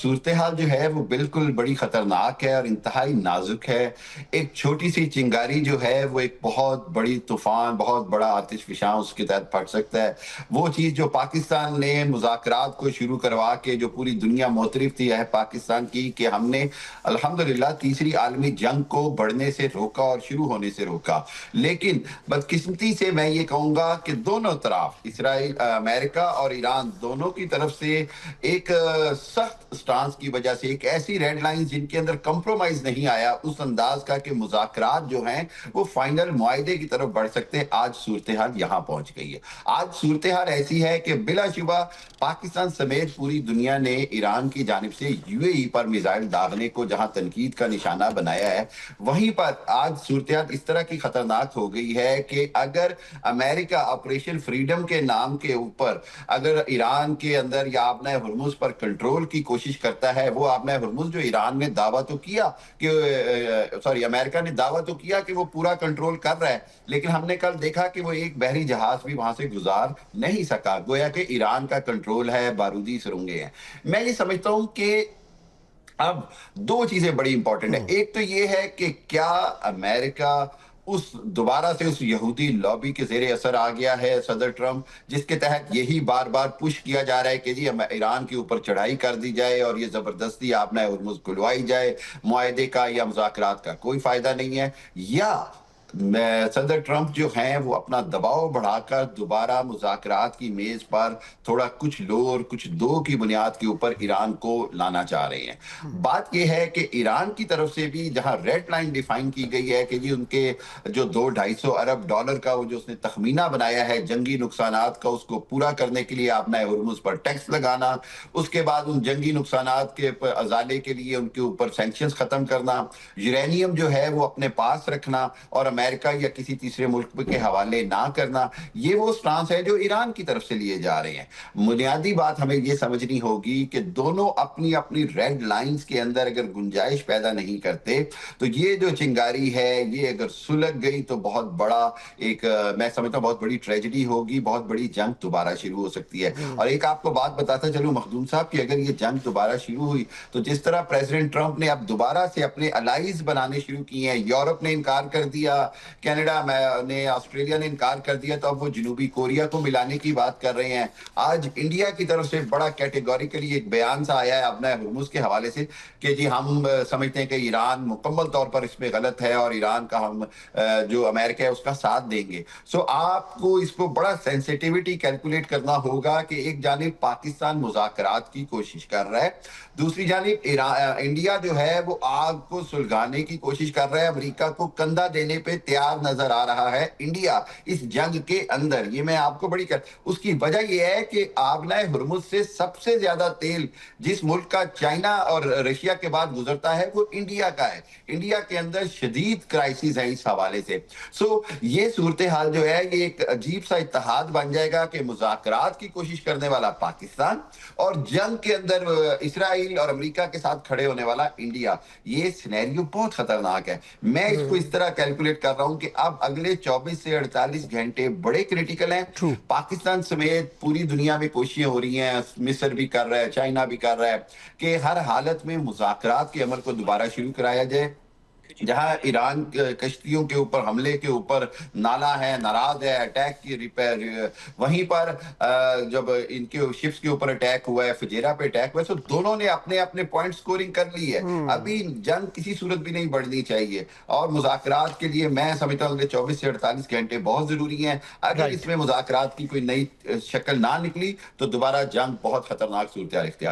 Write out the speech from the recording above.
सूरत-ए-हाल जो है वो बिल्कुल बड़ी खतरनाक है और इंतहाई नाज़ुक है। एक छोटी-सी चिंगारी जो है वो एक बहुत बड़ी तूफ़ान, बहुत बड़ा आतिशफ़िशां उसके तहत फट सकता है। वो चीज़ जो पाकिस्तान ने मुज़ाकरात को शुरू करवा के जो पूरी दुनिया मुतरिफ़ थी है पाकिस्तान की कि हमने अल्हम्दुलिल्लाह तीसरी आलमी जंग को बढ़ने से रोका और शुरू होने से रोका। लेकिन बदकिस्मती से मैं ये कहूँगा कि दोनों तरफ अमेरिका और ईरान दोनों की तरफ से एक सख्त स्टांस की वजह से एक ऐसी रेड लाइन जिनके अंदर कंप्रोमाइज नहीं आया उस अंदाज का कि मुज़ाकरात जो हैं वो फाइनल मुआहदे की तरफ बढ़ सकते हैं। आज सूरत हाल यहाँ पहुंच गई है। आज सूरत हाल ऐसी है कि बिलाशुबा पाकिस्तान समेत पूरी दुनिया ने ईरान की जानिब से यूएई पर मिसाइल दागने को जहां तनकीद का निशाना बनाया है, वहीं पर आज सूरत हाल इस तरह की खतरनाक हो गई है कि अगर अमेरिका ऑपरेशन फ्रीडम के नाम के ऊपर अगर ईरान के अंदर या आपने हुर्मुज पर कंट्रोल की कोशिश करता है, वो आपने हुर्मुज जो ईरान ने दावा तो किया कि सॉरी अमेरिका ने दावा तो किया कि वो पूरा कंट्रोल कर रहा है, लेकिन हमने कल देखा कि वो एक बहरी जहाज भी वहां से गुजार नहीं सका। गोया कि ईरान का कंट्रोल है, बारूदी सुरंगें हैं। मैं ये समझता हूं कि अब दो चीजें बड़ी इंपॉर्टेंट है। एक तो ये है कि क्या अमेरिका उस दोबारा से उस यहूदी लॉबी के ज़ेरे असर आ गया है सदर ट्रंप, जिसके तहत यही बार-बार पुश किया जा रहा है कि जी ईरान के ऊपर चढ़ाई कर दी जाए और ये ज़बरदस्ती आपने हुर्मुज़ खुलवाई जाए, मुआहदे का या मुज़ाकरात का कोई फ़ायदा नहीं है, या सदर ट्रंप जो हैं वो अपना दबाव बढ़ाकर दोबारा मुज़ाकरात की मेज पर थोड़ा कुछ लो और कुछ दो की बुनियाद के ऊपर ईरान को लाना चाह रहे हैं। बात ये है कि ईरान की तरफ से भी जहां रेड लाइन डिफाइन की गई है कि जी उनके जो 2-250 अरब डॉलर का वो जो उसने तखमीना बनाया है जंगी नुकसानात का, उसको पूरा करने के लिए आपने हुर्मुज पर टैक्स लगाना, उसके बाद उन जंगी नुकसानात के अजाले के लिए उनके ऊपर सैंक्शंस खत्म करना, यूरेनियम जो है वो अपने पास रखना और अमेरिका या किसी तीसरे मुल्क के हवाले ना करना, ये वो स्टांस है जो ईरान की तरफ से लिए जा रहे हैं। बुनियादी बात हमें ये समझनी होगी कि दोनों अपनी अपनी रेड लाइंस के अंदर अगर गुंजाइश पैदा नहीं करते तो ये जो चिंगारी है ये अगर सुलग गई तो बहुत बड़ा एक मैं समझता हूँ बहुत बड़ी ट्रेजेडी होगी, बहुत बड़ी जंग दोबारा शुरू हो सकती है। और एक आपको बात बताता चलूं मखदूम साहब कि अगर ये जंग दोबारा शुरू हुई तो जिस तरह प्रेसिडेंट ट्रंप ने अब दोबारा से अपने अलाइज बनाने शुरू किए हैं, यूरोप ने इनकार कर दिया, कनाडा ने, ऑस्ट्रेलिया ने इनकार कर दिया, तो अब वो जनूबी कोरिया को मिलाने की बात कर रहे हैं। आज इंडिया की तरफ से बड़ा कैटेगोरिकली एक बयान सा आया है अपने हुर्मुज के हवाले से कि जी हम समझते हैं कि ईरान मुकम्मल तौर पर इसमें गलत है और ईरान का हम जो अमेरिका है उसका साथ देंगे। सो आपको इसको बड़ा सेंसिटिविटी कैलकुलेट करना होगा कि एक जानिब पाकिस्तान मुज़ाकरात की कोशिश कर रहा है, दूसरी जानिब इंडिया जो है वो आग को सुलगाने की कोशिश कर रहा है, अमेरिका को कंधा देने पे तैयार नजर आ रहा है इंडिया इस जंग के अंदर। ये मैं आपको बड़ी उसकी वजह यह है कि आबनाए हुर्मुज से सबसे ज्यादा तेल जिस मुल्क का चाइना और रशिया के बाद गुजरता है वो इंडिया का है। इंडिया के अंदर शदीद क्राइसिस है इस हवाले से। सो ये सूरत हाल जो है ये एक अजीब सा इत्तेहाद बन जाएगा कि मुज़ाकरात की कोशिश करने वाला पाकिस्तान और जंग के अंदर इसराइल और अमेरिका के साथ खड़े होने वाला इंडिया। ये सिनेरियो बहुत खतरनाक है। मैं इसको इस तरह कैलकुलेट कर रहा हूं कि अब अगले 24 से 48 घंटे बड़े क्रिटिकल हैं। पाकिस्तान समेत पूरी दुनिया में कोशिशें हो रही हैं, मिस्र भी कर रहा है, चाइना भी कर रहा है कि हर हालत में मुज़ाकरात के अमल को दोबारा शुरू कराया जाए। जहां ईरान कश्तियों के ऊपर हमले के ऊपर नाला है, नाराज है, अटैक की रिपेयर, वहीं पर जब इनके शिप्स के ऊपर अटैक हुआ है, फुजेरा पे अटैक हुआ है, तो दोनों ने अपने अपने पॉइंट स्कोरिंग कर ली है। अभी जंग किसी सूरत भी नहीं बढ़नी चाहिए और मुज़ाकरात के लिए मैं समझता हूँ 24 से 48 घंटे बहुत जरूरी हैं। अगर इसमें मुज़ाकरात की कोई नई शक्ल ना निकली तो दोबारा जंग बहुत खतरनाक सूरत इख्तियार